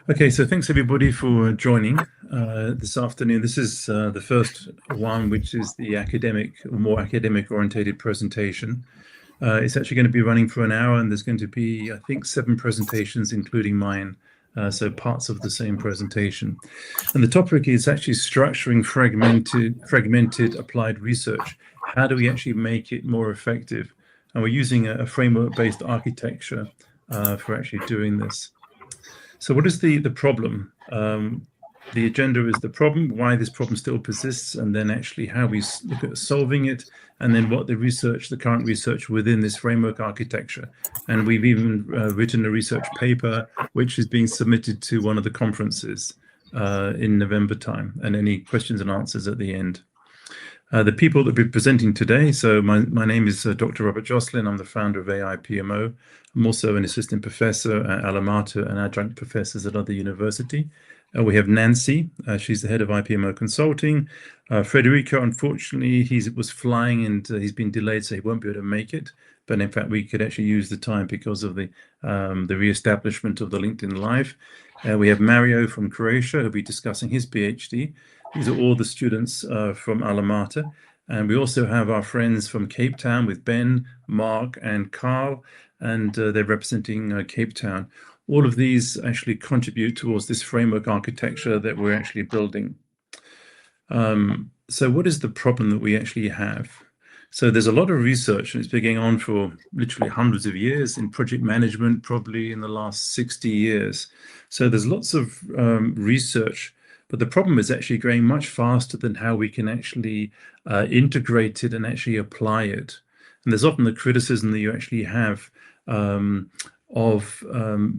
Okay, so thanks everybody for joining this afternoon. This is the first one, which is the academic or more academic orientated presentation. It's actually going to be running for an hour, and there's going to be, I think, 7 presentations, including mine, so parts of the same presentation. And the topic is actually structuring fragmented applied research. How do we actually make it more effective? And we're using a framework-based architecture for actually doing this. So what is the problem? The agenda is the problem, why this problem still persists, and then actually how we look at solving it, and then what the current research within this framework architecture. And we've even written a research paper, which is being submitted to one of the conferences in November time, and any questions and answers at the end. The people that will be presenting today, so my name is Dr. Robert Joslin. I'm the founder of AIPMO. I'm also an assistant professor at Alma Mater and adjunct professors at other university. We have Nancy, she's the head of IPMO Consulting. Federico, unfortunately, he was flying and he's been delayed, so he won't be able to make it. But in fact, we could actually use the time because of the re-establishment of the LinkedIn Live. We have Mario from Croatia, who'll be discussing his PhD. These are all the students from Alma Mater. And we also have our friends from Cape Town with Ben, Mark, and Carl, and they're representing Cape Town. All of these actually contribute towards this framework architecture that we're actually building. So what is the problem that we actually have? So there's a lot of research, and it's been going on for literally hundreds of years in project management, probably in the last 60 years. So there's lots of research, but the problem is actually growing much faster than how we can actually integrate it and actually apply it. And there's often the criticism that you actually have of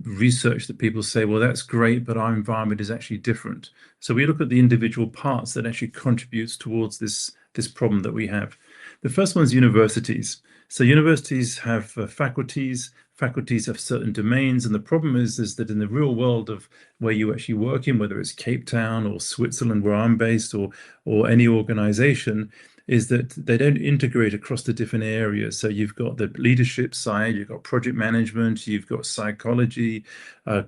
research that people say, well, that's great, but our environment is actually different. So we look at the individual parts that actually contributes towards this problem that we have. The first one is universities. So universities have faculties have certain domains, and the problem is that in the real world of where you actually work in, whether it's Cape Town or Switzerland, where I'm based, or any organization, is that they don't integrate across the different areas. So you've got the leadership side, you've got project management, you've got psychology,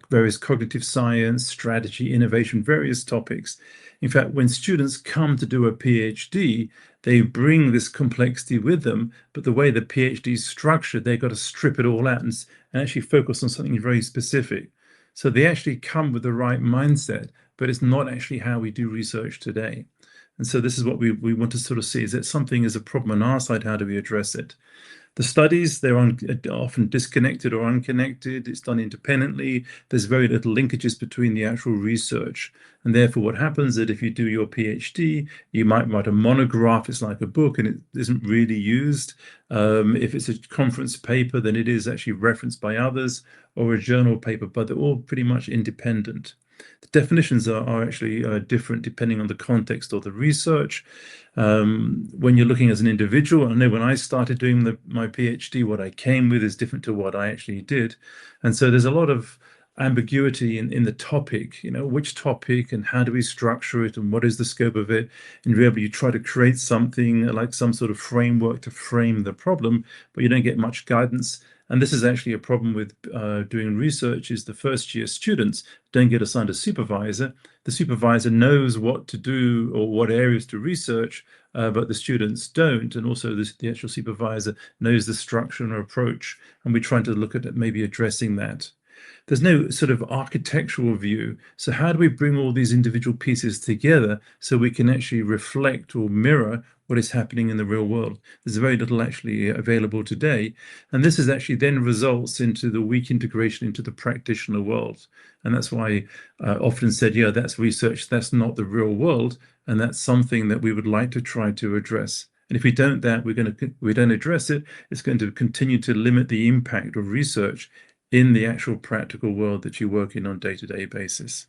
various cognitive science, strategy, innovation, various topics. In fact, when students come to do a PhD, they bring this complexity with them, but the way the PhD is structured, they've got to strip it all out and actually focus on something very specific. So they actually come with the right mindset, but it's not actually how we do research today. And so this is what we want to sort of see. Is that something is a problem on our side? How do we address it? The studies, they're often disconnected or unconnected. It's done independently. There's very little linkages between the actual research. And therefore, what happens is that if you do your PhD, you might write a monograph. It's like a book, and it isn't really used. If it's a conference paper, then it is actually referenced by others, or a journal paper, but they're all pretty much independent. The definitions are actually different depending on the context of the research. When you're looking as an individual, I know when I started doing my PhD, what I came with is different to what I actually did. And so there's a lot of ambiguity in the topic, which topic and how do we structure it and what is the scope of it. And really, you try to create something like some sort of framework to frame the problem, but you don't get much guidance. And this is actually a problem with doing research, is the first year students don't get assigned a supervisor. The supervisor knows what to do or what areas to research, but the students don't. And also the actual supervisor knows the structure and approach. And we're trying to look at maybe addressing that. There's no sort of architectural view. So how do we bring all these individual pieces together so we can actually reflect or mirror what is happening in the real world? There's very little actually available today. And this is actually then results into the weak integration into the practitioner world. And that's why I often said, yeah, that's research, that's not the real world. And that's something that we would like to try to address. And if we don't address it, it's going to continue to limit the impact of research in the actual practical world that you work in on a day-to-day basis.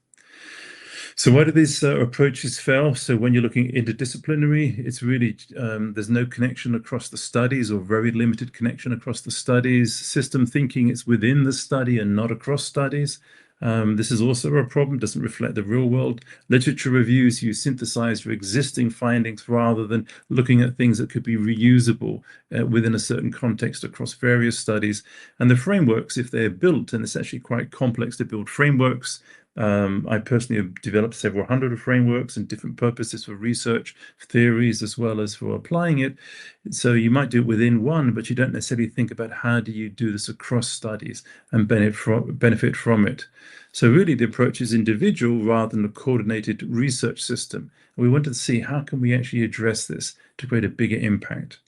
So why do these approaches fail? So when you're looking interdisciplinary, it's really, there's no connection across the studies or very limited connection across the studies. System thinking, it's within the study and not across studies. This is also a problem, doesn't reflect the real world. Literature reviews, you synthesize your existing findings rather than looking at things that could be reusable within a certain context across various studies. And the frameworks, if they're built, and it's actually quite complex to build frameworks, I personally have developed several hundred of frameworks and different purposes for research, theories, as well as for applying it. So you might do it within one, but you don't necessarily think about how do you do this across studies and benefit from it. So really the approach is individual rather than a coordinated research system. And we wanted to see how can we actually address this to create a bigger impact.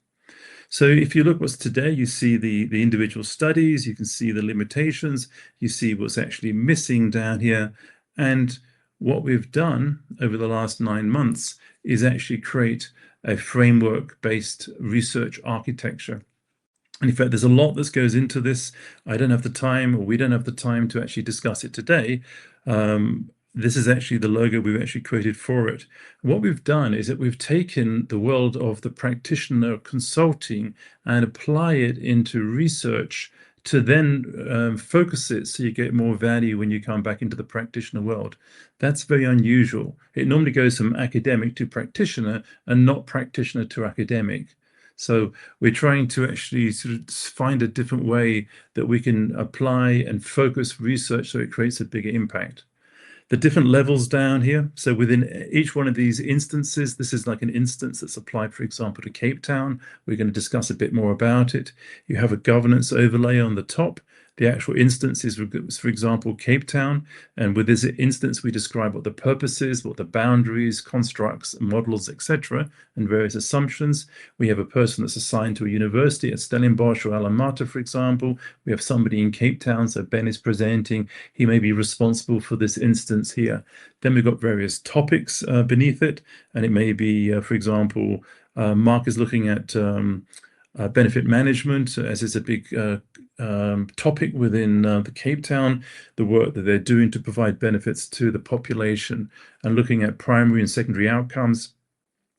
So if you look what's today, you see the individual studies, you can see the limitations, you see what's actually missing down here. And what we've done over the last 9 months is actually create a framework-based research architecture. And in fact, there's a lot that goes into this. I don't have the time, or we don't have the time to actually discuss it today. This is actually the logo we've actually created for it. What we've done is that we've taken the world of the practitioner consulting and apply it into research to then focus it so you get more value when you come back into the practitioner world. That's very unusual. It normally goes from academic to practitioner and not practitioner to academic. So we're trying to actually sort of find a different way that we can apply and focus research so it creates a bigger impact. The different levels down here. So within each one of these instances, this is like an instance that's applied, for example, to Cape Town. We're going to discuss a bit more about it. You have a governance overlay on the top. The actual instance is, for example, Cape Town. And with this instance, we describe what the purpose is, what the boundaries, constructs, models, etc., and various assumptions. We have a person that's assigned to a university at Stellenbosch or Alma Mater, for example. We have somebody in Cape Town, so Ben is presenting. He may be responsible for this instance here. Then we've got various topics beneath it. And it may be, for example, Mark is looking at benefit management, as is a big topic within the Cape Town, the work that they're doing to provide benefits to the population and looking at primary and secondary outcomes.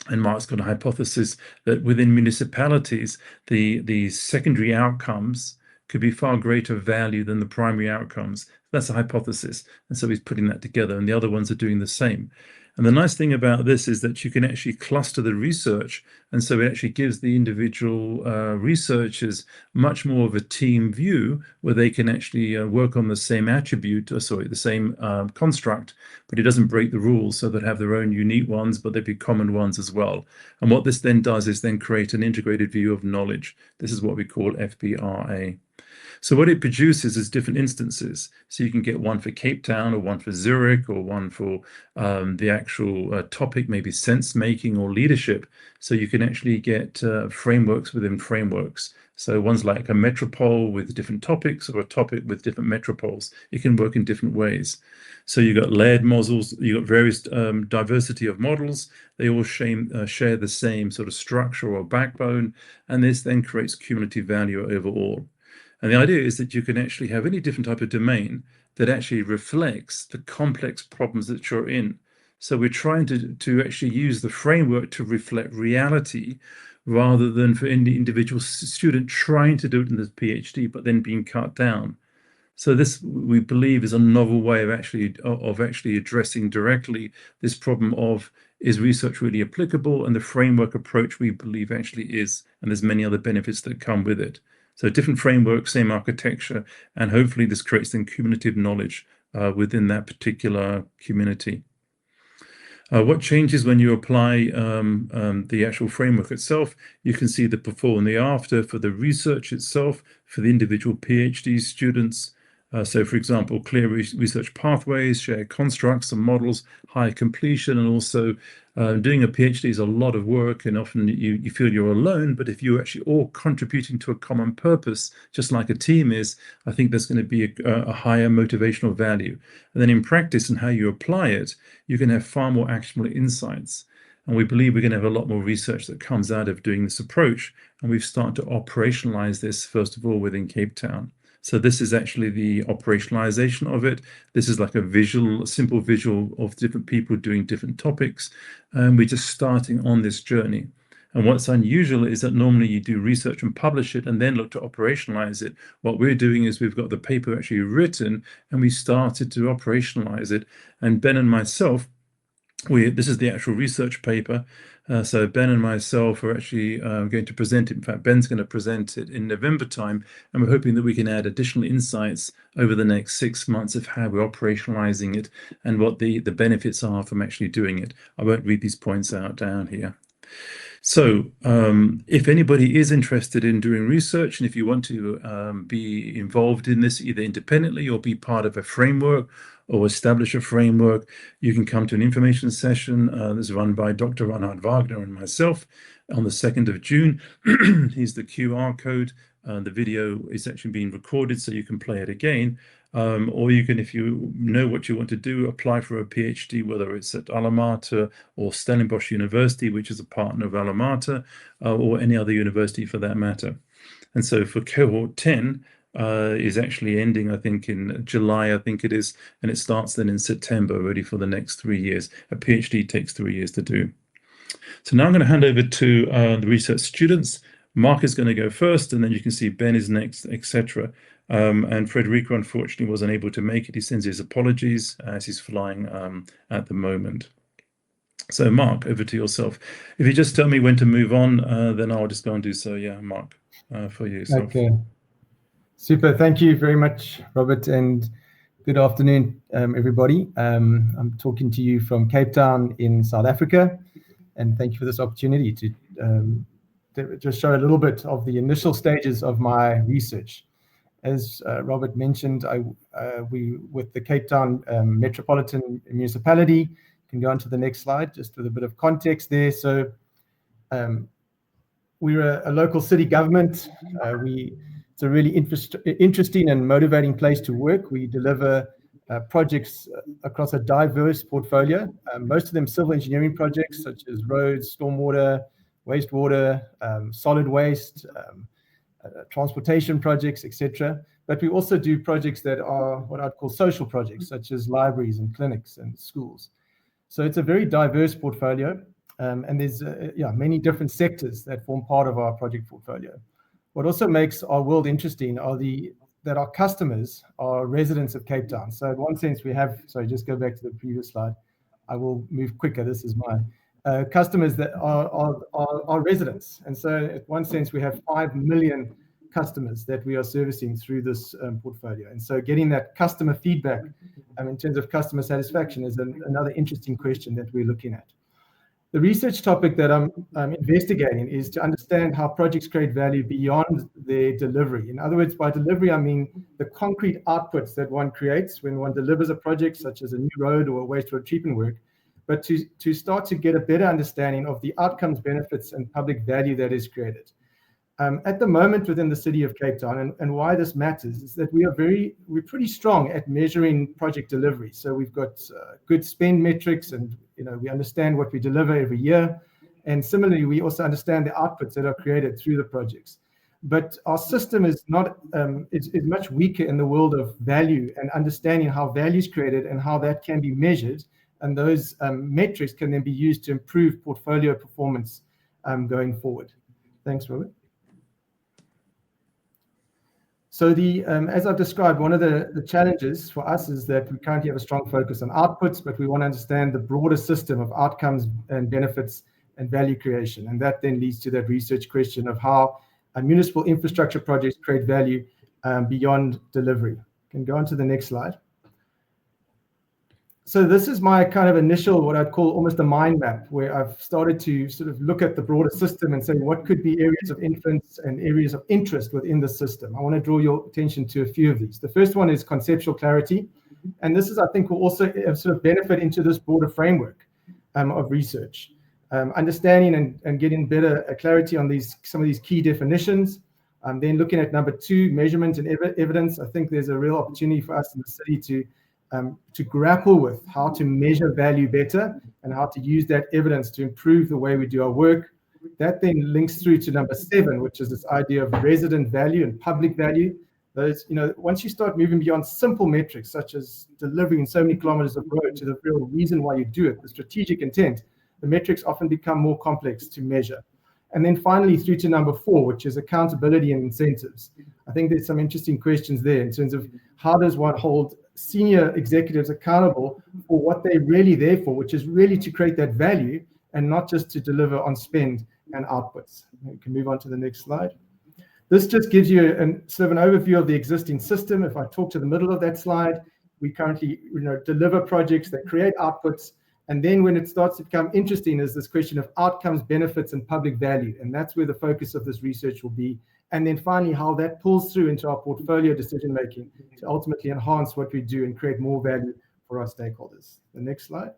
And Mark's got a hypothesis that within municipalities, the secondary outcomes could be far greater value than the primary outcomes. That's a hypothesis. And so he's putting that together, and the other ones are doing the same. And the nice thing about this is that you can actually cluster the research. And so it actually gives the individual researchers much more of a team view where they can actually work on the same attribute, or sorry, the same construct, but it doesn't break the rules. So they have their own unique ones, but they'd be common ones as well. And what this then does is then create an integrated view of knowledge. This is what we call FBRA. So what it produces is different instances. So you can get one for Cape Town or one for Zurich or one for the actual topic, maybe sense making or leadership. So you can actually get frameworks within frameworks. So one's like a metropole with different topics or a topic with different metropoles. It can work in different ways. So you've got layered models, you've got various diversity of models. They all share the same sort of structure or backbone. And this then creates cumulative value overall. And the idea is that you can actually have any different type of domain that actually reflects the complex problems that you're in. So we're trying to actually use the framework to reflect reality rather than for any individual student trying to do it in the PhD, but then being cut down. So this, we believe, is a novel way of actually addressing directly this problem of, is research really applicable? And the framework approach, we believe, actually is. And there's many other benefits that come with it. So different framework, same architecture, and hopefully this creates then cumulative knowledge within that particular community. What changes when you apply the actual framework itself? You can see the before and the after for the research itself, for the individual PhD students. So, for example, clear research pathways, shared constructs and models, high completion, and also doing a PhD is a lot of work, and often you feel you're alone. But if you're actually all contributing to a common purpose, just like a team is, I think there's going to be a higher motivational value. And then in practice and how you apply it, you can have far more actionable insights. And we believe we're going to have a lot more research that comes out of doing this approach. And we've started to operationalize this, first of all, within Cape Town. So this is actually the operationalization of it. This is like a simple visual of different people doing different topics. And we're just starting on this journey. And what's unusual is that normally you do research and publish it and then look to operationalize it. What we're doing is we've got the paper actually written and we started to operationalize it. And Ben and myself This is the actual research paper. So Ben and myself are actually going to present it. In fact, Ben's going to present it in November time, and we're hoping that we can add additional insights over the next 6 months of how we're operationalizing it and what the benefits are from actually doing it. I won't read these points out down here. So if anybody is interested in doing research, and if you want to be involved in this either independently or be part of a framework or establish a framework, you can come to an information session that's run by Dr. Reinhard Wagner and myself on the 2nd of June. Here's the QR code. The video is actually being recorded, so you can play it again. Or you can, if you know what you want to do, apply for a PhD, whether it's at Alma Mater or Stellenbosch University, which is a partner of Alma Mater, or any other university for that matter. And so for cohort 10 is actually ending, I think, in July, I think it is, and it starts then in September, ready for the next 3 years. A PhD takes 3 years to do. So now I'm going to hand over to the research students. Mark is going to go first, and then you can see Ben is next, etc. And Federico, unfortunately, wasn't able to make it. He sends his apologies as he's flying at the moment. So, Mark, over to yourself. If you just tell me when to move on, then I'll just go and do so. Yeah, Mark, for you. Okay. Super. Thank you very much, Robert, and good afternoon, everybody. I'm talking to you from Cape Town in South Africa, and thank you for this opportunity to just show a little bit of the initial stages of my research. As Robert mentioned, we with the Cape Town Metropolitan Municipality, can go on to the next slide, just with a bit of context there. So we're a local city government. It's a really interesting and motivating place to work. We deliver projects across a diverse portfolio, most of them civil engineering projects such as roads, stormwater, wastewater, solid waste, transportation projects, etc. But we also do projects that are what I'd call social projects, such as libraries and clinics and schools. So it's a very diverse portfolio, and there's many different sectors that form part of our project portfolio. What also makes our world interesting are that our customers are residents of Cape Town. So in one sense we have, sorry, just go back to the previous slide. I will move quicker, this is mine. Customers that are residents. And so in one sense we have 5 million customers that we are servicing through this portfolio. And so getting that customer feedback in terms of customer satisfaction is another interesting question that we're looking at. The research topic that I'm investigating is to understand how projects create value beyond their delivery. In other words, by delivery, I mean the concrete outputs that one creates when one delivers a project, such as a new road or wastewater treatment work, but to start to get a better understanding of the outcomes, benefits, and public value that is created. At the moment within the city of Cape Town, and why this matters is that we're pretty strong at measuring project delivery. So we've got good spend metrics, and we understand what we deliver every year. And similarly, we also understand the outputs that are created through the projects. But our system is not is much weaker in the world of value and understanding how value is created and how that can be measured. And those metrics can then be used to improve portfolio performance going forward. Thanks, Robert. So as I've described, one of the challenges for us is that we currently have a strong focus on outputs, but we want to understand the broader system of outcomes and benefits and value creation. And that then leads to that research question of how municipal infrastructure projects create value beyond delivery. Can go on to the next slide. So this is my kind of initial, what I'd call almost a mind map, where I've started to sort of look at the broader system and say, what could be areas of influence and areas of interest within the system? I want to draw your attention to a few of these. The first one is conceptual clarity. And this is, I think, will also sort of benefit into this broader framework of research. Understanding and getting better clarity on some of these key definitions. Then looking at number 2, measurement and evidence. I think there's a real opportunity for us in the city to grapple with how to measure value better and how to use that evidence to improve the way we do our work. That then links through to number 7, which is this idea of resident value and public value. Those, once you start moving beyond simple metrics, such as delivering so many kilometers of road, to the real reason why you do it, the strategic intent, the metrics often become more complex to measure. And then finally through to number 4, which is accountability and incentives. I think there's some interesting questions there in terms of how does one hold senior executives accountable for what they're really there for, which is really to create that value and not just to deliver on spend and outputs. We can move on to the next slide. This just gives you sort of an overview of the existing system. If I talk to the middle of that slide, we currently deliver projects that create outputs. And then when it starts to become interesting is this question of outcomes, benefits, and public value. And that's where the focus of this research will be. And then finally, how that pulls through into our portfolio decision-making to ultimately enhance what we do and create more value for our stakeholders. The next slide.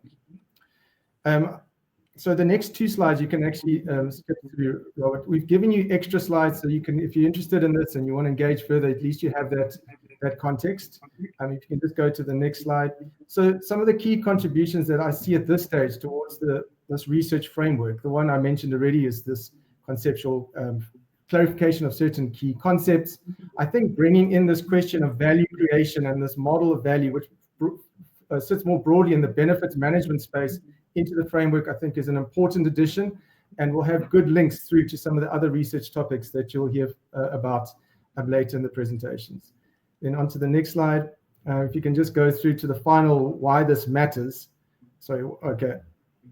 So the next two slides, you can actually skip through, Robert. We've given you extra slides, so you can, if you're interested in this and you want to engage further, at least you have that context. If you can just go to the next slide. So some of the key contributions that I see at this stage towards this research framework, the one I mentioned already is this conceptual clarification of certain key concepts. I think bringing in this question of value creation and this model of value, which sits more broadly in the benefits management space into the framework, I think is an important addition, and we'll have good links through to some of the other research topics that you'll hear about later in the presentations. Then on to the next slide. If you can just go through to the final why this matters. So, okay.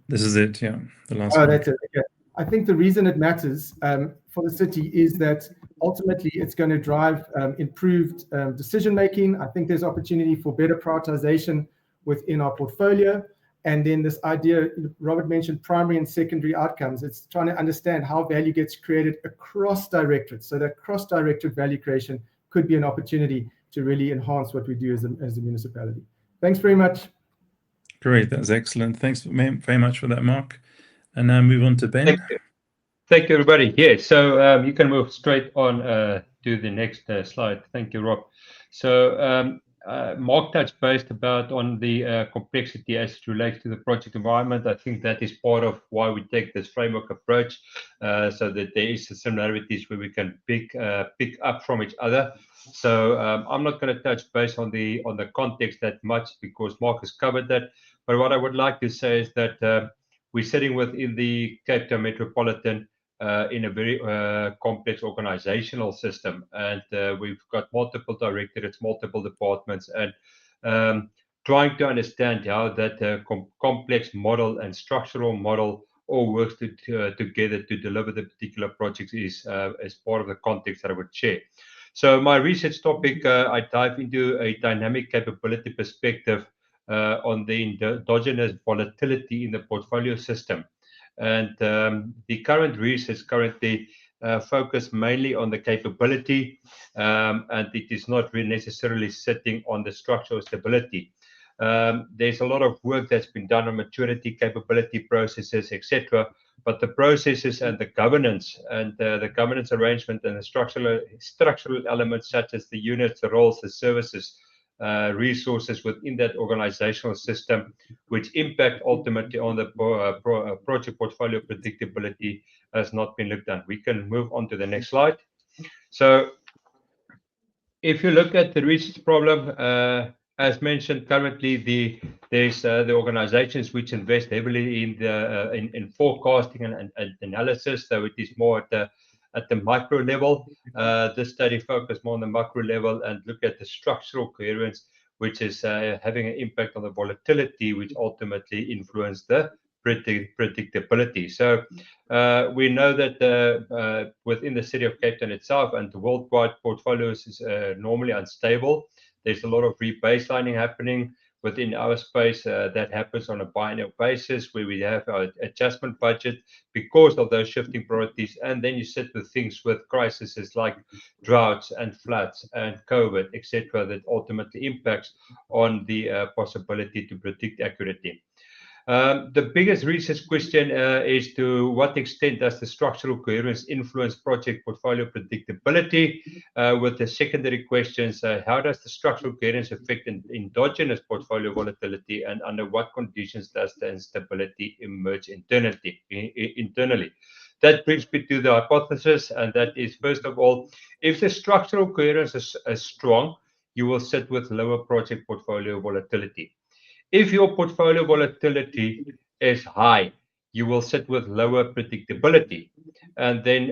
This is it, yeah. The last one. Oh, that's it. Okay. I think the reason it matters for the city is that ultimately it's going to drive improved decision-making. I think there's opportunity for better prioritization within our portfolio. And then this idea, Robert mentioned primary and secondary outcomes. It's trying to understand how value gets created across directorates. So that cross-directorate value creation could be an opportunity to really enhance what we do as a municipality. Thanks very much. Great, that's excellent. Thanks very much for that, Mark. And now move on to Ben. Thank you, everybody. Yeah, so you can move straight on to the next slide. Thank you, Rob. So Mark touched based about on the complexity as it relates to the project environment. I think that is part of why we take this framework approach, so that there is similarities where we can pick up from each other. So I'm not going to touch base on the context that much because Mark has covered that. But what I would like to say is that we're sitting within the Cape Town Metropolitan in a very complex organizational system, and we've got multiple directorates, multiple departments, and trying to understand how that complex model and structural model all works together to deliver the particular projects is part of the context that I would share. So my research topic, I dive into a dynamic capability perspective on the endogenous volatility in the portfolio system. And the current research currently focus mainly on the capability, and it is not really necessarily sitting on the structural stability. There's a lot of work that's been done on maturity, capability processes, etc. But the processes and the governance arrangement and the structural elements such as the units, the roles, the services, resources within that organizational system, which impact ultimately on the project portfolio predictability, has not been looked at. We can move on to the next slide. So if you look at the research problem, as mentioned, currently there's the organizations which invest heavily in forecasting and analysis, so it is more at the micro level. This study focused more on the macro level and look at the structural coherence, which is having an impact on the volatility, which ultimately influence the predictability. So we know that within the city of Cape Town itself and the worldwide portfolios is normally unstable. There's a lot of rebaselining happening within our space that happens on a biennial basis where we have our adjustment budget because of those shifting priorities. And then you sit with things with crises like droughts and floods and COVID, etc., that ultimately impacts on the possibility to predict accurately. The biggest research question is to what extent does the structural coherence influence project portfolio predictability? With the secondary questions, how does the structural coherence affect endogenous portfolio volatility, and under what conditions does the instability emerge internally? That brings me to the hypothesis, and that is, first of all, if the structural coherence is strong, you will sit with lower project portfolio volatility. If your portfolio volatility is high, you will sit with lower predictability. And then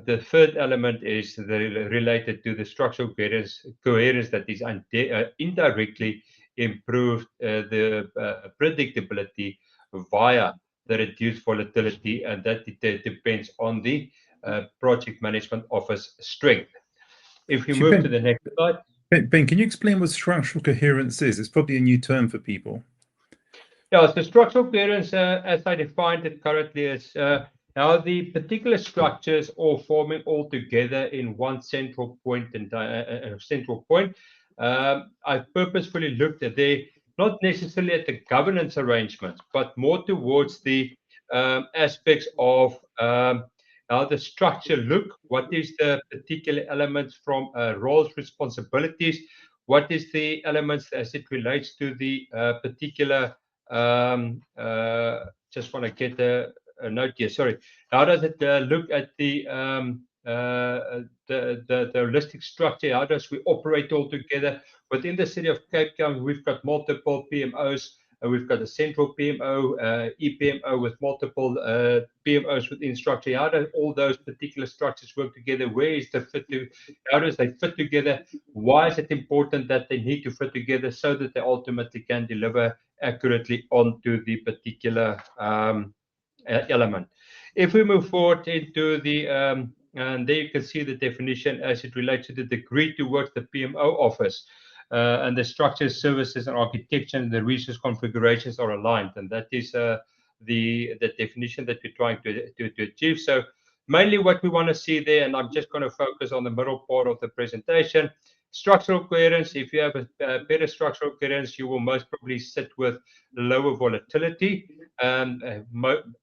the third element is related to the structural coherence that is indirectly improved the predictability via the reduced volatility, and that depends on the project management office strength. If you move to the next slide. Ben, can you explain what structural coherence is? It's probably a new term for people. Yeah, so structural coherence, as I defined it currently, is how the particular structures all forming all together in one central point and I purposefully looked at not necessarily at the governance arrangements, but more towards the aspects of how the structure look, what is the particular elements from roles, responsibilities, what is the elements as it relates to the particular just want to get a note here. Sorry. How does it look at the holistic structure? How does we operate all together within the city of Cape Town? We've got multiple PMOs. We've got a central PMO, EPMO with multiple PMOs within structure. How do all those particular structures work together? Where is the fit to? How does they fit together? Why is it important that they need to fit together so that they ultimately can deliver accurately onto the particular element? If we move forward into the and there you can see the definition as it relates to the degree towards the PMO office. And the structures, services, and architecture and the resource configurations are aligned, and that is the definition that we're trying to achieve. So mainly what we want to see there, and I'm just going to focus on the middle part of the presentation. Structural coherence. If you have a better structural coherence, you will most probably sit with lower volatility.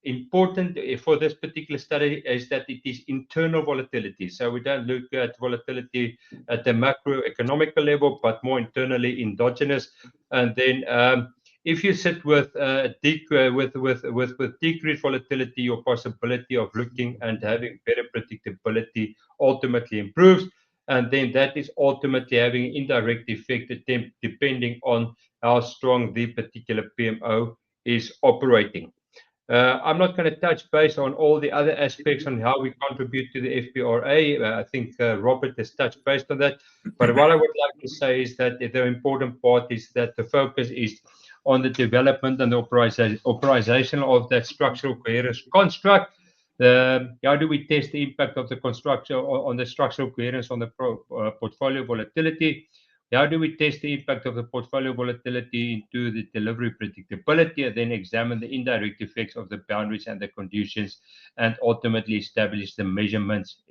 Important for this particular study is that it is internal volatility. So we don't look at volatility at the macroeconomical level, but more internally endogenous. And then if you sit with decreased volatility, your possibility of looking and having better predictability ultimately improves. And then that is ultimately having an indirect effect depending on how strong the particular PMO is operating. I'm not going to touch base on all the other aspects on how we contribute to the FBRA. I think Robert has touched base on that. But what I would like to say is that the important part is that the focus is on the development and the operation of that structural coherence construct. How do we test the impact of the construction on the structural coherence on the portfolio volatility? How do we test the impact of the portfolio volatility into the delivery predictability, and then examine the indirect effects of the boundaries and the conditions, and ultimately establish the measurements,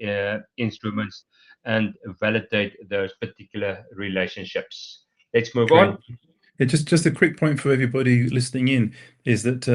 instruments, and validate those particular relationships? Let's move on. Yeah, just a quick point for everybody listening in is that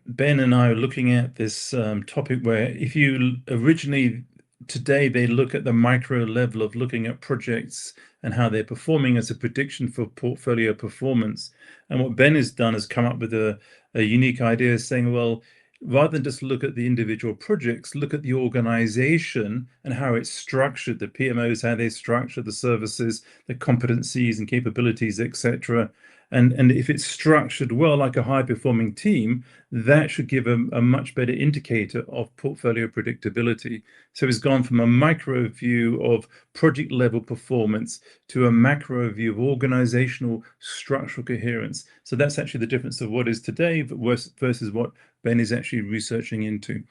Ben and I are looking at this topic where if you originally today they look at the micro level of looking at projects and how they're performing as a prediction for portfolio performance. And what Ben has done is come up with a unique idea saying, well, rather than just look at the individual projects, look at the organization and how it's structured, the PMOs, how they structure the services, the competencies and capabilities, etc. And if it's structured well, like a high-performing team, that should give a much better indicator of portfolio predictability. So it's gone from a micro view of project-level performance to a macro view of organizational structural coherence. So that's actually the difference of what is today versus what Ben is actually researching into.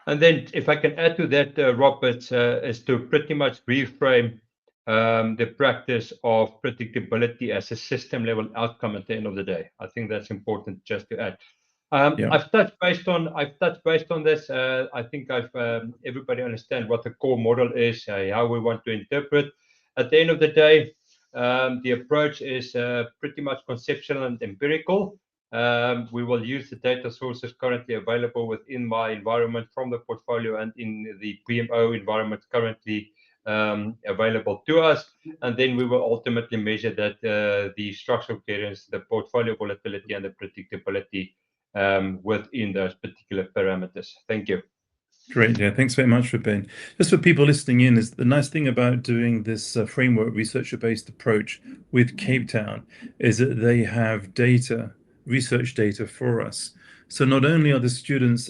And then if I can add to that, Robert, is to pretty much reframe the practice of predictability as a system level outcome at the end of the day. I think that's important just to add. I've touched based on this. I think everybody understand what the core model is, how we want to interpret. At the end of the day, the approach is pretty much conceptual and empirical. We will use the data sources currently available within my environment from the portfolio and in the PMO environment currently available to us, and then we will ultimately measure that the structural coherence, the portfolio volatility, and the predictability within those particular parameters. Thank you. Great, yeah, thanks very much for Ben. Just for people listening in, is the nice thing about doing this framework researcher-based approach with Cape Town is that they have data research data for us. So not only are the students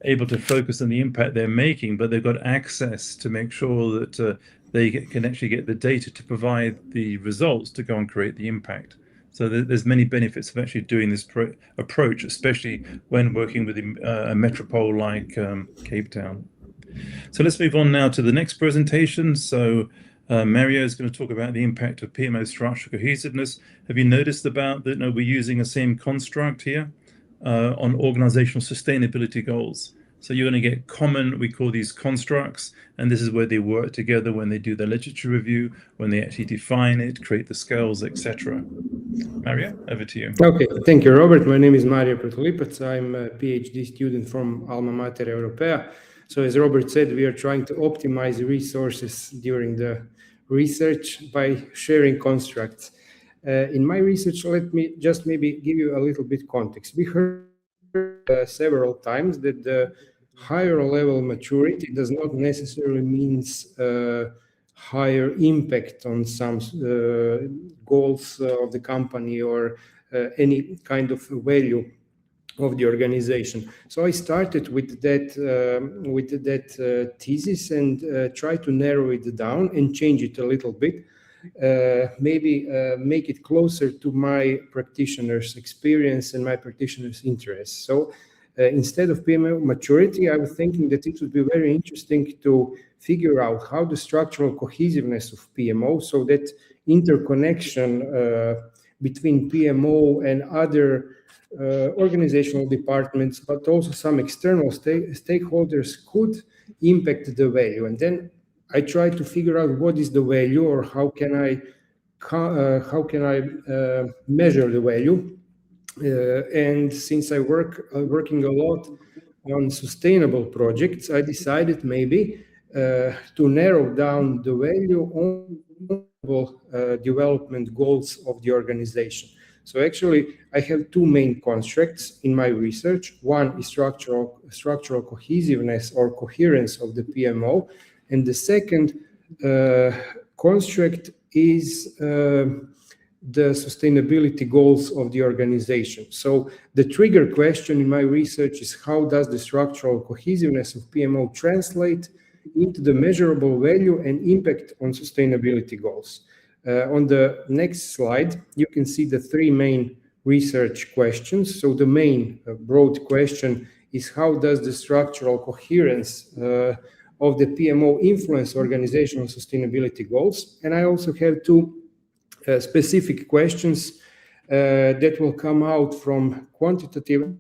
able to focus on the impact they're making, but they've got access to make sure that they can actually get the data to provide the results to go and create the impact. So there's many benefits of actually doing this approach, especially when working with a metropole like Cape Town. So let's move on now to the next presentation. So Mario is going to talk about the impact of PMO structural cohesiveness. Have you noticed about that? No, we're using the same construct here on organizational sustainability goals. So you're going to get common, we call these constructs, and this is where they work together when they do the literature review, when they actually define it, create the scales, etc. Mario, over to you. Okay, thank you, Robert. My name is Mario Protulipac. I'm a PhD student from Alma Mater Europaea. So as Robert said, we are trying to optimize resources during the research by sharing constructs. In my research, let me just maybe give you a little bit context. We heard several times that the higher level maturity does not necessarily means higher impact on some goals of the company or any kind of value of the organization. So I started with that thesis and tried to narrow it down and change it a little bit. Maybe make it closer to my practitioner's experience and my practitioner's interests. So instead of PMO maturity, I was thinking that it would be very interesting to figure out how the structural cohesiveness of PMO, so that interconnection between PMO and other organizational departments, but also some external stakeholders could impact the value. And then I try to figure out what is the value, or how can I measure the value. And since I'm working a lot on sustainable projects, I decided maybe to narrow down the value on development goals of the organization. So actually, I have two main constructs in my research. One is structural cohesiveness or coherence of the PMO, and the second construct is the sustainability goals of the organization. So the trigger question in my research is, how does the structural cohesiveness of PMO translate into the measurable value and impact on sustainability goals? On the next slide, you can see the three main research questions. So the main broad question is, how does the structural coherence of the PMO influence organizational sustainability goals? And I also have two specific questions that will come out from quantitative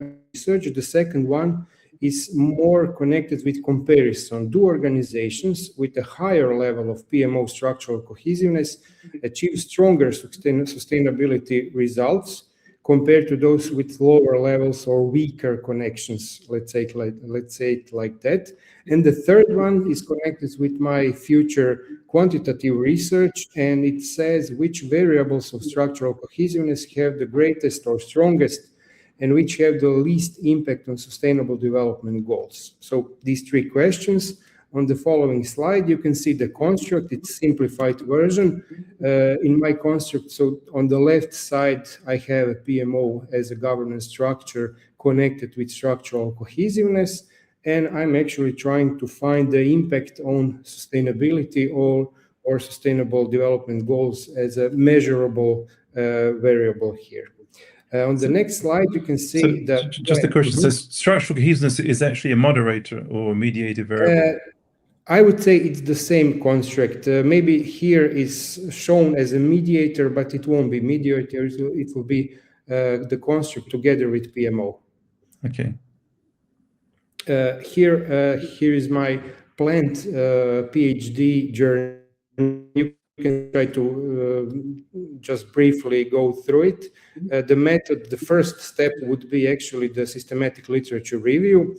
research. The second one is more connected with comparison. Do organizations with a higher level of PMO structural cohesiveness achieve stronger sustainability results compared to those with lower levels or weaker connections? Let's say it like that. And the third one is connected with my future quantitative research, and it says which variables of structural cohesiveness have the greatest or strongest and which have the least impact on sustainable development goals. So these three questions. On the following slide, you can see the construct. It's a simplified version. In my construct, so on the left side, I have a PMO as a governance structure connected with structural cohesiveness, and I'm actually trying to find the impact on sustainability or sustainable development goals as a measurable variable here. On the next slide, you can see that... Just a question. So structural cohesiveness is actually a moderator or a mediator variable? I would say it's the same construct. Maybe here is shown as a mediator, but it won't be mediator. It will be the construct together with PMO. Okay. Here is my planned PhD journey. You can try to just briefly go through it. The method, the first step would be actually the systematic literature review.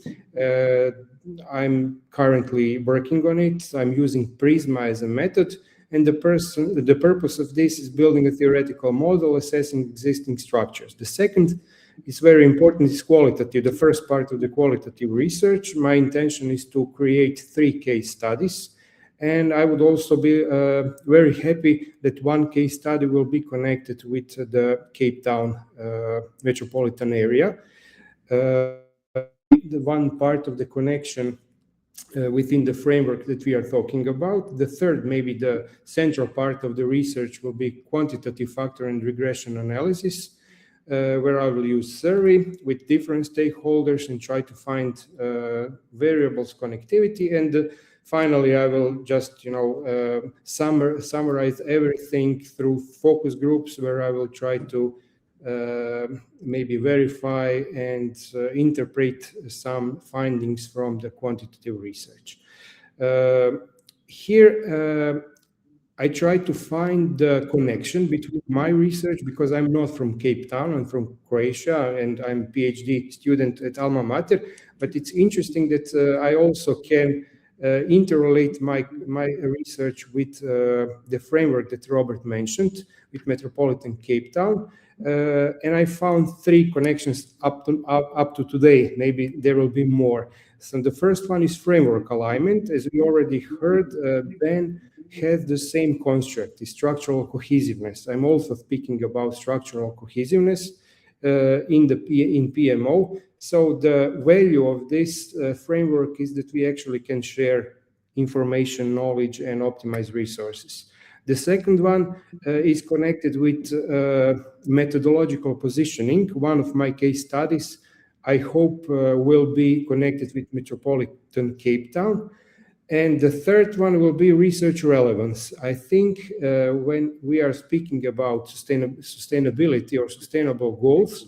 I'm currently working on it. I'm using Prisma as a method, and the purpose of this is building a theoretical model, assessing existing structures. The second is very important, is qualitative, the first part of the qualitative research. My intention is to create 3 case studies And I would also be very happy that one case study will be connected with the Cape Town metropolitan area. The one part of the connection within the framework that we are talking about. The third, maybe the central part of the research, will be quantitative factor and regression analysis, where I will use survey with different stakeholders and try to find variables connectivity. And finally, I will just, summarize everything through focus groups, where I will try to maybe verify and interpret some findings from the quantitative research. Here, I try to find the connection between my research, because I'm not from Cape Town, I'm from Croatia, and I'm a PhD student at Alma Mater. But it's interesting that I also can interrelate my research with the framework that Robert mentioned, with Metropolitan Cape Town. And I found 3 connections up to today. Maybe there will be more. So the first one is framework alignment. As we already heard, Ben has the same construct, the structural cohesiveness. I'm also speaking about structural cohesiveness in PMO. So the value of this framework is that we actually can share information, knowledge, and optimize resources. The second one is connected with methodological positioning. One of my case studies, I hope, will be connected with Metropolitan Cape Town. And the third one will be research relevance. I think when we are speaking about sustainability or sustainable goals,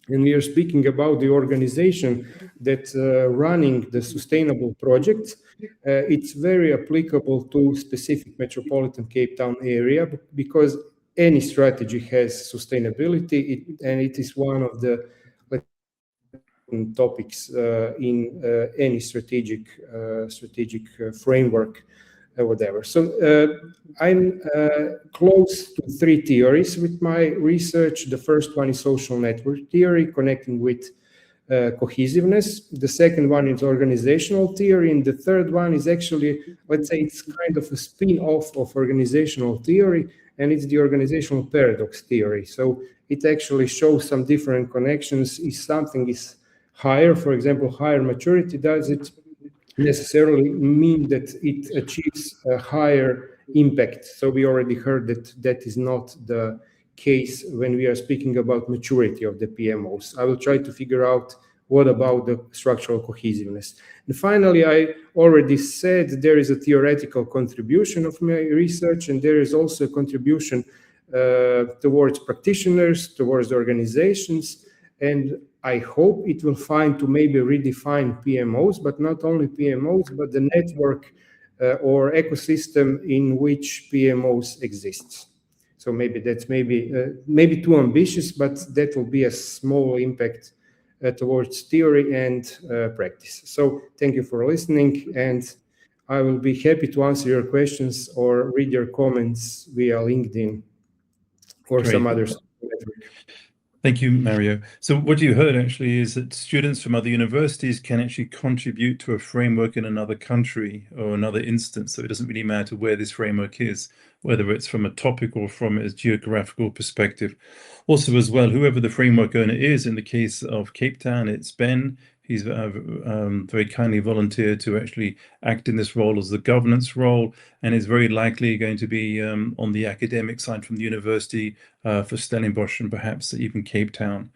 and we are speaking about the organization that's running the sustainable projects, it's very applicable to specific Metropolitan Cape Town area, because any strategy has sustainability, and it is one of the topics in any strategic framework or whatever. So I'm close to 3 theories with my research. The first one is social network theory, connecting with cohesiveness. The second one is organizational theory. And the third one is actually, let's say, it's kind of a spin-off of organizational theory, and it's the organizational paradox theory. So it actually shows some different connections. If something is higher, for example, higher maturity, does it necessarily mean that it achieves a higher impact? So we already heard that that is not the case when we are speaking about maturity of the PMOs. I will try to figure out what about the structural cohesiveness. And finally, I already said there is a theoretical contribution of my research, and there is also a contribution towards practitioners, towards organizations, and I hope it will find to maybe redefine PMOs, but not only PMOs, but the network or ecosystem in which PMOs exist. So maybe that's maybe too ambitious, but that will be a small impact towards theory and practice. So thank you for listening, and I will be happy to answer your questions or read your comments via LinkedIn or Great. some other. Thank you, Mario. So what you heard actually is that students from other universities can actually contribute to a framework in another country or another instance. So it doesn't really matter where this framework is, whether it's from a topic or from a geographical perspective. Also as well, whoever the framework owner is, in the case of Cape Town, it's Ben. He's very kindly volunteered to actually act in this role as the governance role, and is very likely going to be on the academic side from the university for Stellenbosch and perhaps even Cape Town.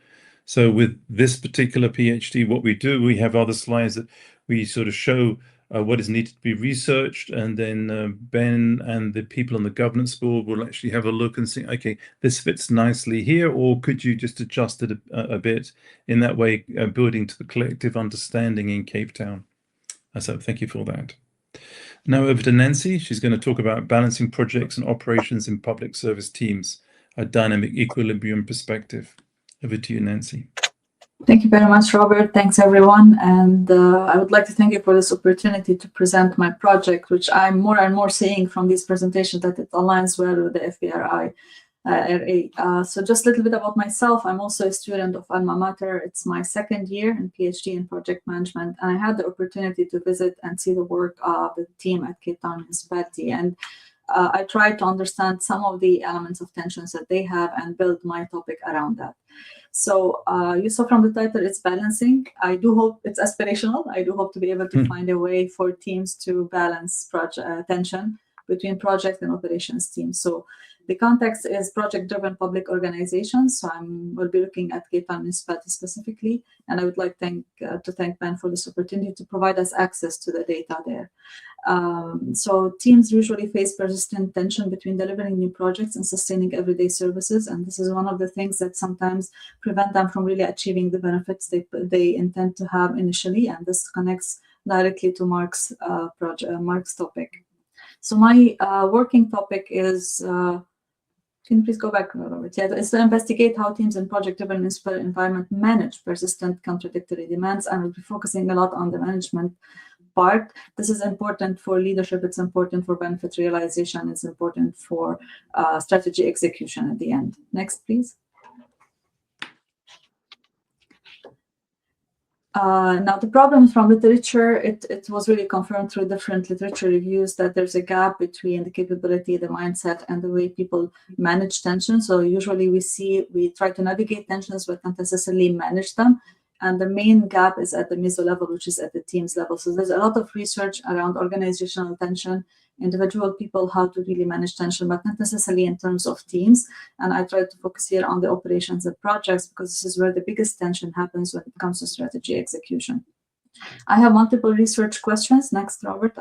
So with this particular PhD, what we do, we have other slides that we sort of show what is needed to be researched, and then Ben and the people on the governance board will actually have a look and see, okay, this fits nicely here, or could you just adjust it a bit, in that way building to the collective understanding in Cape Town. So thank you for that. Now over to Nancy. She's going to talk about balancing projects and operations in public service teams, a dynamic equilibrium perspective. Over to you, Nancy. Thank you very much, Robert. Thanks, everyone. And I would like to thank you for this opportunity to present my project, which I'm more and more seeing from these presentations that it aligns well with the FBRA So just a little bit about myself. I'm also a student of Alma Mater. It's my second year in PhD in project management, and I had the opportunity to visit and see the work of the team at Cape Town Municipality. And I tried to understand some of the elements of tensions that they have and build my topic around that. So you saw from the title, it's balancing. I do hope it's aspirational. I do hope to be able to find a way for teams to balance tension between project and operations teams. So the context is project-driven public organizations. So we'll be looking at Cape Town Municipality specifically, and I would like to thank Ben for this opportunity to provide us access to the data there. So teams usually face persistent tension between delivering new projects and sustaining everyday services, and this is one of the things that sometimes prevent them from really achieving the benefits they intend to have initially, and this connects directly to Mark's topic. So my working topic is, can you please go back, Robert? Yeah, it's to investigate how teams in project-driven municipal environment manage persistent contradictory demands, and we'll be focusing a lot on the management part. This is important for leadership, it's important for benefit realization, it's important for strategy execution at the end. Next, please. Now, the problems from literature, it was really confirmed through different literature reviews that there's a gap between the capability, the mindset, and the way people manage tension. So usually we try to navigate tensions, but not necessarily manage them. And the main gap is at the meso level, which is at the teams level. So there's a lot of research around organizational tension, individual people, how to really manage tension, but not necessarily in terms of teams. And I try to focus here on the operations and projects because this is where the biggest tension happens when it comes to strategy execution. I have multiple research questions. Next, Robert.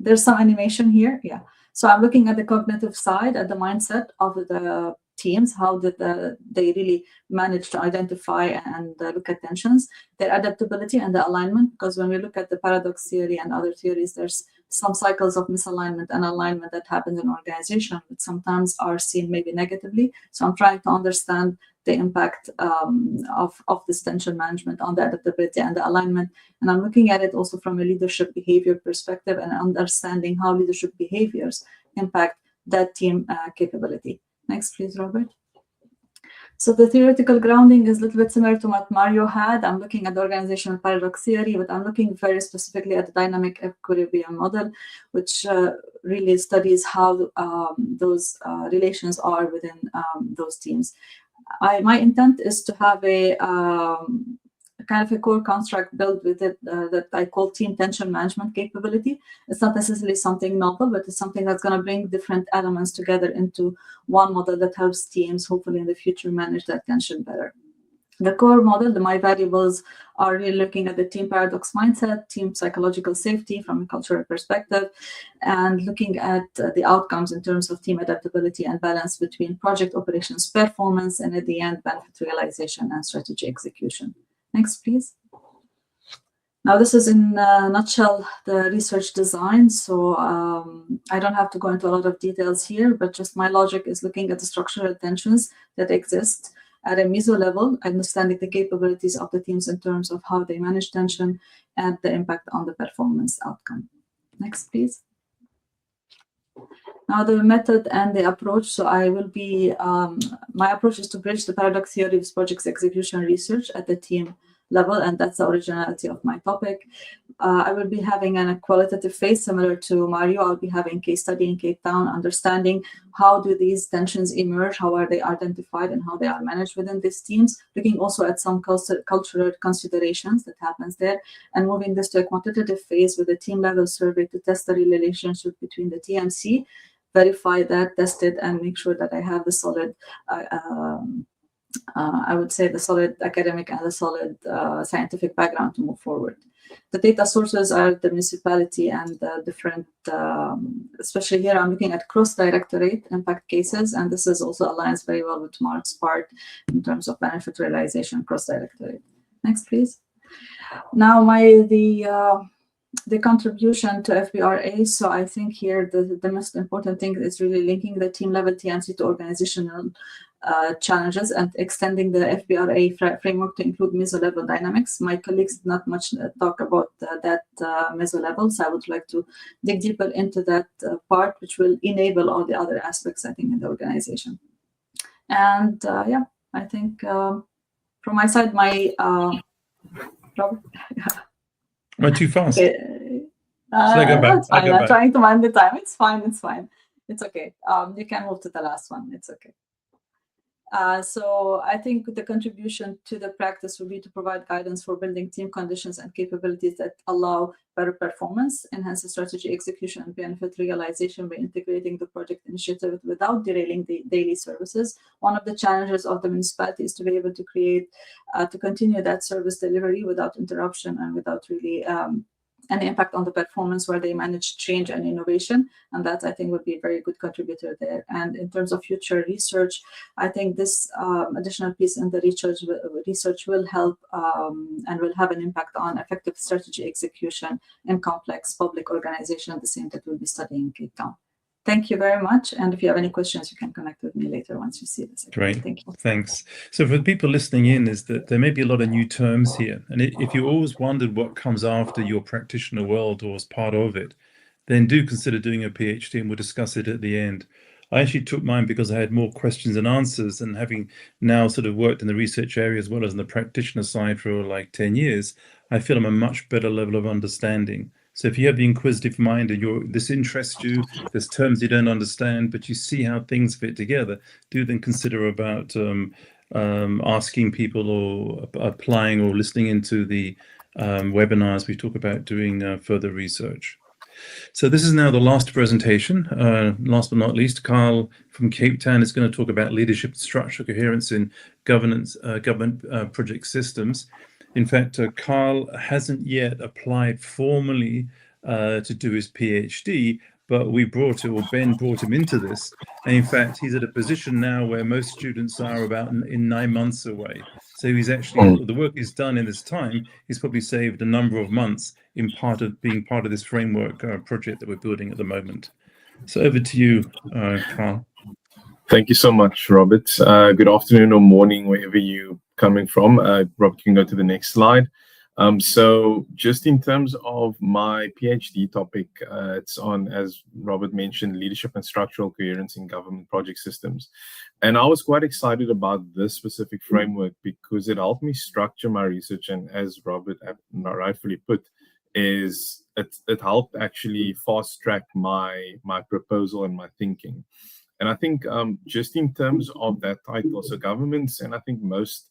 There's some animation here. Yeah. So I'm looking at the cognitive side, at the mindset of the teams. How did they really manage to identify and look at tensions, their adaptability and the alignment, because when we look at the paradox theory and other theories, there's some cycles of misalignment and alignment that happens in organization, which sometimes are seen maybe negatively. So I'm trying to understand the impact of this tension management on the adaptability and the alignment. And I'm looking at it also from a leadership behavior perspective and understanding how leadership behaviors impact that team capability. Next, please, Robert. So the theoretical grounding is a little bit similar to what Mario had. I'm looking at the organizational paradox theory, but I'm looking very specifically at the dynamic equilibrium model, which really studies how those relations are within those teams. My intent is to have a kind of a core construct built with it that I call team tension management capability. It's not necessarily something novel, but it's something that's going to bring different elements together into one model that helps teams, hopefully in the future, manage that tension better. The core model, the my variables, are really looking at the team paradox mindset, team psychological safety from a cultural perspective, and looking at the outcomes in terms of team adaptability and balance between project operations performance and at the end benefit realization and strategy execution. Next, please. Now, this is in a nutshell the research design. So I don't have to go into a lot of details here, but just my logic is looking at the structural tensions that exist at a meso level, understanding the capabilities of the teams in terms of how they manage tension and the impact on the performance outcome. Next, please. Now, the method and the approach. So I will be, my approach is to bridge the paradox theory with projects execution research at the team level, and that's the originality of my topic. I will be having a qualitative phase similar to Mario. I'll be having case study in Cape Town, understanding how do these tensions emerge, how are they identified, and how they are managed within these teams, looking also at some cultural considerations that happens there, and moving this to a quantitative phase with a team level survey to test the relationship between the TMC, verify that, test it, and make sure that I have the solid I would say the solid academic and the solid scientific background to move forward. The data sources are the municipality and the different, especially here I'm looking at cross-directorate impact cases, and this is also aligns very well with Mark's part in terms of benefit realization cross-directorate. Next, please. Now the contribution to FBRA. So I think here the most important thing is really linking the team level TMC to organizational challenges and extending the FBRA framework to include meso-level dynamics. My colleagues did not much talk about that meso-level, so I would like to dig deeper into that part, which will enable all the other aspects, I think, in the organization. And yeah, I think from my side, Robert? Am I too fast? Okay. Should I go back? That's fine. I'm trying to mind the time. It's fine. It's fine. It's okay. You can move to the last one. It's okay. So I think the contribution to the practice will be to provide guidance for building team conditions and capabilities that allow better performance, enhance the strategy execution and benefit realization by integrating the project initiative without derailing the daily services. One of the challenges of the municipality is to be able to create, to continue that service delivery without interruption and without really an impact on the performance where they manage change and innovation. And that, I think, would be a very good contributor there. And in terms of future research, I think this additional piece in the research will help and will have an impact on effective strategy execution in complex public organization at the same time we'll be studying in Cape Town. Thank you very much. And if you have any questions, you can connect with me later once you see this. Great. Thank you. Thanks. So for the people listening in, is that there may be a lot of new terms here. And if you always wondered what comes after your practitioner world or as part of it, then do consider doing a PhD, and we'll discuss it at the end. I actually took mine because I had more questions and answers, and having now sort of worked in the research area as well as on the practitioner side for like 10 years, I feel I'm a much better level of understanding. So if you have the inquisitive mind and this interests you, there's terms you don't understand, but you see how things fit together, do then consider about asking people or applying or listening into the webinars we talk about doing further research. So this is now the last presentation. Last but not least, Carl from Cape Town is going to talk about leadership, structural coherence in government project systems. In fact, Carl hasn't yet applied formally to do his PhD, but Ben brought him into this. And in fact, he's at a position now where most students are about in 9 months away. So he's actually, the work he's done in this time, he's probably saved a number of months in being part of this framework project that we're building at the moment. So over to you, Carl. Thank you so much, Robert. Good afternoon or morning, wherever you're coming from. Robert, you can go to the next slide. So just in terms of my PhD topic, it's on, as Robert mentioned, leadership and structural coherence in government project systems. And I was quite excited about this specific framework because it helped me structure my research. And as Robert rightfully put, it helped actually fast track my proposal and my thinking. And I think just in terms of that title, so governments and I think most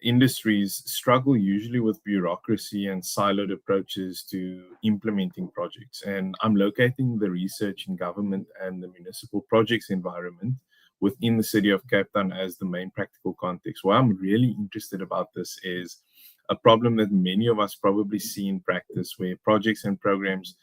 industries struggle usually with bureaucracy and siloed approaches to implementing projects. And I'm locating the research in government and the municipal projects environment within the city of Cape Town as the main practical context. Why I'm really interested about this is a problem that many of us probably see in practice, where projects and programs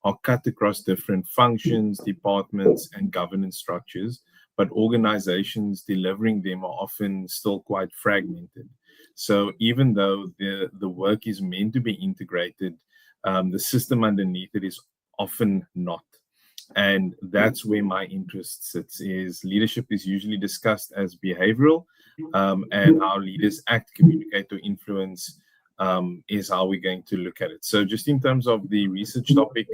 are cut across different functions, departments, and governance structures, but organizations delivering them are often still quite fragmented. So even though the work is meant to be integrated, the system underneath it is often not. And that's where my interest sits, is leadership is usually discussed as behavioral, and how leaders act, communicate, or influence is how we're going to look at it. So just in terms of the research topic,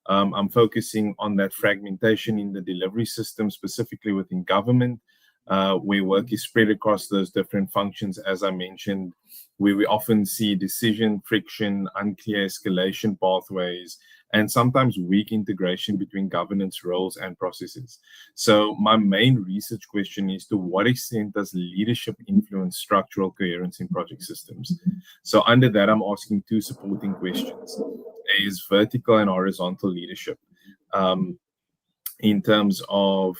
I'm focusing on that fragmentation in the delivery system, specifically within government, where work is spread across those different functions, as I mentioned, where we often see decision friction, unclear escalation pathways, and sometimes weak integration between governance roles and processes. So my main research question is, to what extent does leadership influence structural coherence in project systems? So under that, I'm asking two supporting questions. Is vertical and horizontal leadership. In terms of,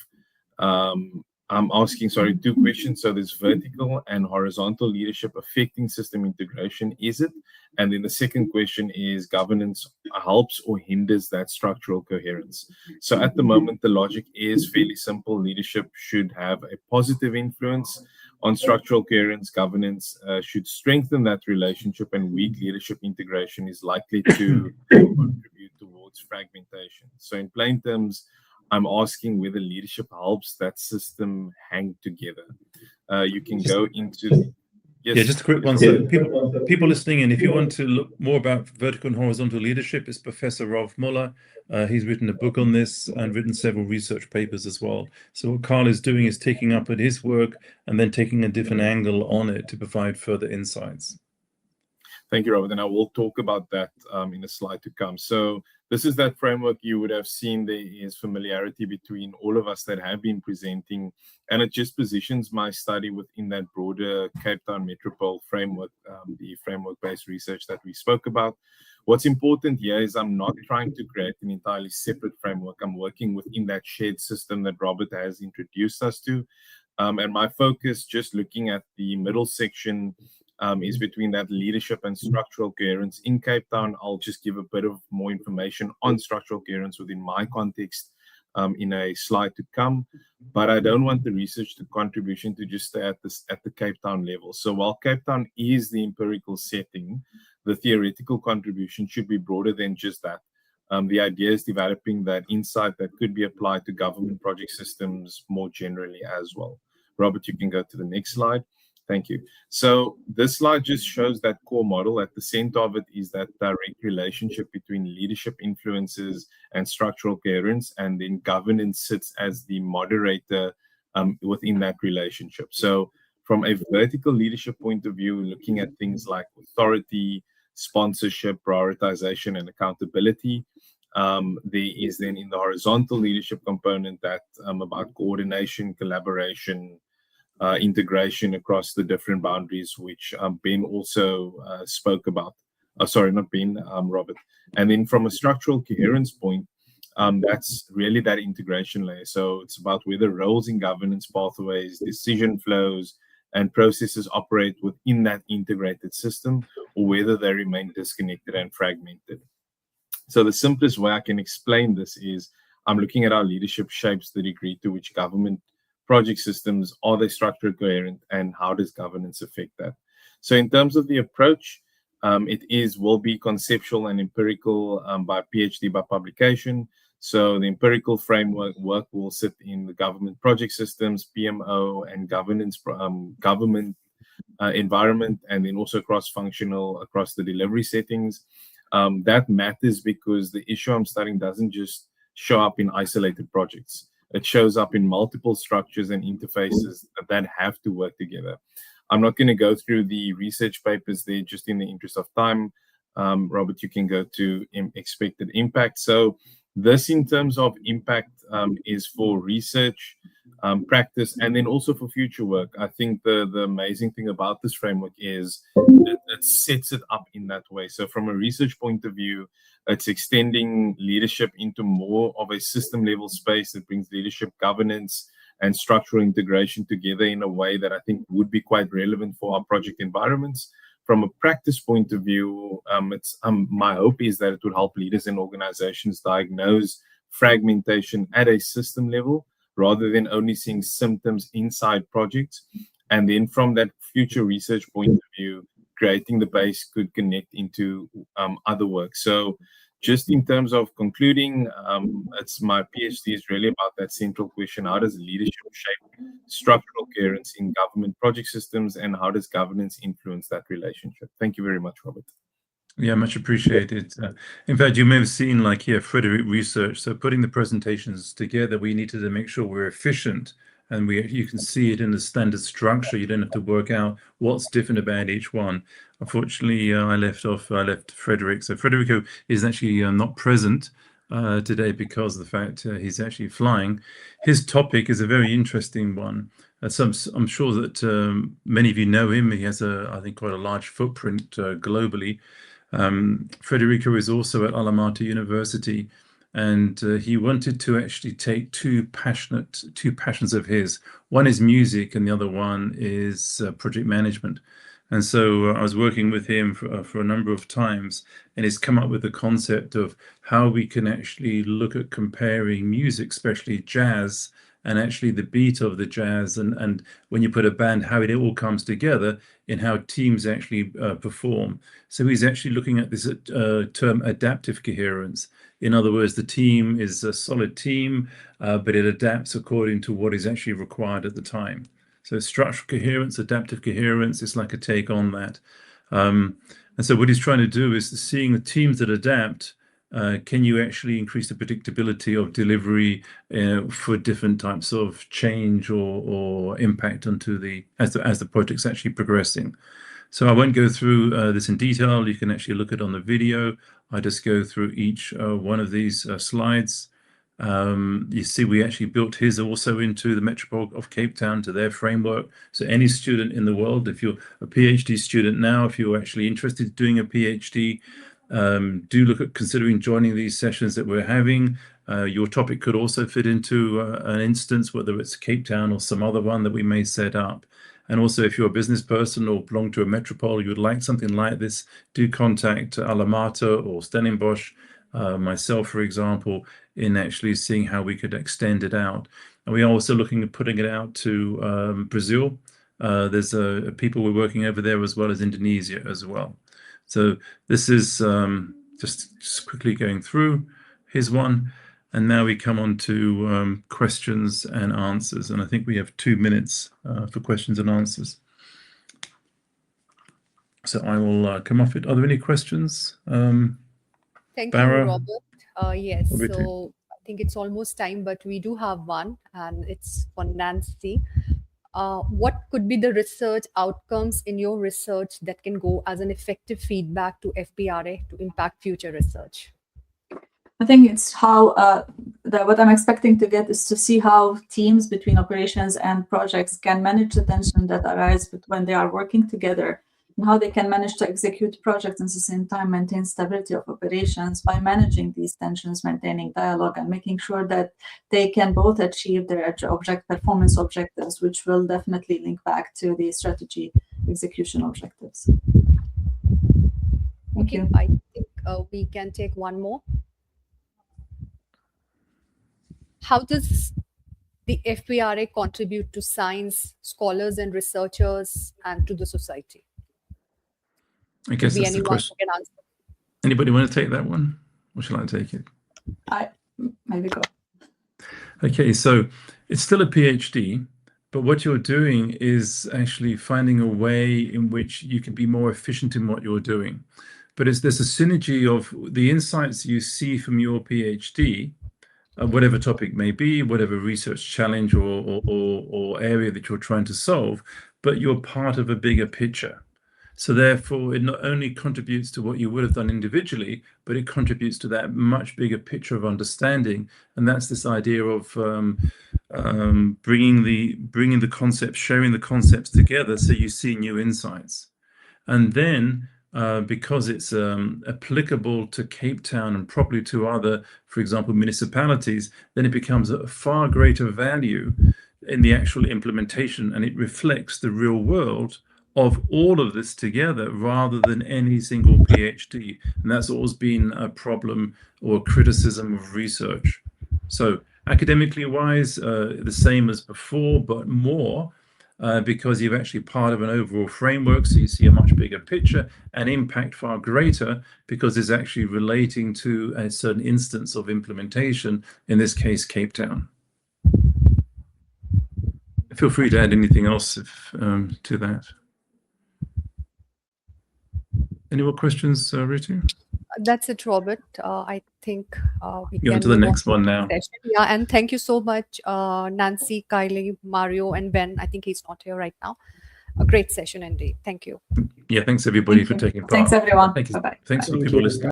I'm asking, two questions. So there's vertical and horizontal leadership affecting system integration, is it? And then the second question is, governance helps or hinders that structural coherence? So at the moment, the logic is fairly simple. Leadership should have a positive influence on structural coherence. Governance should strengthen that relationship, and weak leadership integration is likely to contribute towards fragmentation. So in plain terms, I'm asking whether leadership helps that system hang together. You can go into yeah, just a quick one. So people listening in, if you want to look more about vertical and horizontal leadership, it's Professor Rolf Muller. He's written a book on this and written several research papers as well. So what Carl is doing is taking up at his work and then taking a different angle on it to provide further insights. Thank you, Robert. And I will talk about that in a slide to come. So this is that framework. You would have seen there is familiarity between all of us that have been presenting, and it just positions my study within that broader Cape Town Metropole framework, the framework-based research that we spoke about. What's important here is I'm not trying to create an entirely separate framework. I'm working within that shared system that Robert has introduced us to. And my focus, just looking at the middle section, is between that leadership and structural coherence in Cape Town. I'll just give a bit of more information on structural coherence within my context in a slide to come. But I don't want the research to contribution to just stay at the Cape Town level. So while Cape Town is the empirical setting, the theoretical contribution should be broader than just that. The idea is developing that insight that could be applied to government project systems more generally as well. Robert, you can go to the next slide. Thank you. So this slide just shows that core model. At the center of it is that direct relationship between leadership influences and structural coherence, and then governance sits as the moderator within that relationship. So from a vertical leadership point of view, looking at things like authority, sponsorship, prioritization, and accountability. There is then in the horizontal leadership component that about coordination, collaboration, integration across the different boundaries, which Ben also spoke about. Sorry, not Ben, Robert. And then from a structural coherence point, that's really that integration layer. So it's about whether roles in governance pathways, decision flows, and processes operate within that integrated system, or whether they remain disconnected and fragmented. So the simplest way I can explain this is I'm looking at how leadership shapes the degree to which government project systems, are they structurally coherent, and how does governance affect that? So in terms of the approach, it will be conceptual and empirical by PhD by publication. So the empirical framework work will sit in the government project systems, PMO, and governance government environment, and then also cross-functional across the delivery settings. That matters because the issue I'm studying doesn't just show up in isolated projects. It shows up in multiple structures and interfaces that have to work together. I'm not going to go through the research papers there just in the interest of time. Robert, you can go to expected impact. So this in terms of impact is for research, practice, and then also for future work. I think the amazing thing about this framework is it sets it up in that way. So from a research point of view, it's extending leadership into more of a system level space that brings leadership, governance, and structural integration together in a way that I think would be quite relevant for our project environments. From a practice point of view, my hope is that it would help leaders and organizations diagnose fragmentation at a system level rather than only seeing symptoms inside projects. And then from that future research point of view, creating the base could connect into other work. So just in terms of concluding, it's my PhD is really about that central question: how does leadership shape structural coherence in government project systems, and how does governance influence that relationship? Thank you very much, Robert. Yeah, much appreciated. In fact, you may have seen, like here, Frederic research. So putting the presentations together, we needed to make sure we're efficient, and you can see it in the standard structure. You don't have to work out what's different about each one. Unfortunately, I left Frederic. So Federico is actually not present today because of the fact he's actually flying. His topic is a very interesting one. So I'm sure that many of you know him. He has I think, quite a large footprint globally. Federico is also at Alma Mater University, and he wanted to actually take two passions of his. One is music, and the other one is project management. And so I was working with him for a number of times, and he's come up with the concept of how we can actually look at comparing music, especially jazz and actually the beat of the jazz, and when you put a band, how it all comes together in how teams actually perform. So he's actually looking at this term adaptive coherence. In other words, the team is a solid team, but it adapts according to what is actually required at the time. So structural coherence, adaptive coherence is like a take on that. And so what he's trying to do is seeing the teams that adapt, can you actually increase the predictability of delivery for different types of change or impact onto as the project's actually progressing. So I won't go through this in detail. You can actually look at it on the video. I just go through each one of these slides. You see we actually built his also into the Metropolitan of Cape Town, to their framework. So any student in the world, if you're a PhD student now, if you're actually interested in doing a PhD, do look at considering joining these sessions that we're having. Your topic could also fit into an instance, whether it's Cape Town or some other one that we may set up. And also, if you're a business person or belong to a metropole, you would like something like this, do contact Alma Mater or Stellenbosch, myself, for example, in actually seeing how we could extend it out. And we are also looking at putting it out to Brazil. There's people we're working over there, as well as Indonesia as well. So this is just quickly going through. Here's one. And now we come on to questions and answers. And I think we have 2 minutes for questions and answers. So I will come off it. Are there any questions? Thank Barra? you, Robert. Yes, Over to so I think it's almost time, but we do have one, and it's for Nancy. What could be the research outcomes in your research that can go as an effective feedback to FBRA to impact future research? I think it's how what I'm expecting to get is to see how teams between operations and projects can manage the tension that arises when they are working together, and how they can manage to execute projects and at the same time maintain stability of operations by managing these tensions, maintaining dialogue, and making sure that they can both achieve their performance objectives, which will definitely link back to the strategy execution objectives. Thank you. I think we can take one more. How does the FBRA contribute to science, scholars and researchers, and to the society? I guess that's the question. Can answer. Anybody want to take that one? Or shall I take it? Maybe go. Okay, so it's still a PhD, but what you're doing is actually finding a way in which you can be more efficient in what you're doing. But there's a synergy of the insights you see from your PhD, whatever topic may be, whatever research challenge or area that you're trying to solve, but you're part of a bigger picture. So therefore, it not only contributes to what you would have done individually, but it contributes to that much bigger picture of understanding. And that's this idea of bringing the concepts, sharing the concepts together, so you see new insights. And then, because it's applicable to Cape Town and probably to other, for example, municipalities, then it becomes a far greater value in the actual implementation, and it reflects the real world of all of this together rather than any single PhD. And that's always been a problem or criticism of research. So academically wise, the same as before, but more, because you're actually part of an overall framework, so you see a much bigger picture, and impact far greater because it's actually relating to a certain instance of implementation, in this case, Cape Town. Feel free to add anything else to that. Any more questions, Ritu? That's it, Robert. I think we You're can on to the next one now. Yeah, and thank you so much, Nancy, Kylie, Mario, and Ben. I think he's not here right now. A great session indeed. Thank you. Yeah, thanks everybody for taking part. Thanks everyone. Thank you. Bye-bye. Thanks for people listening.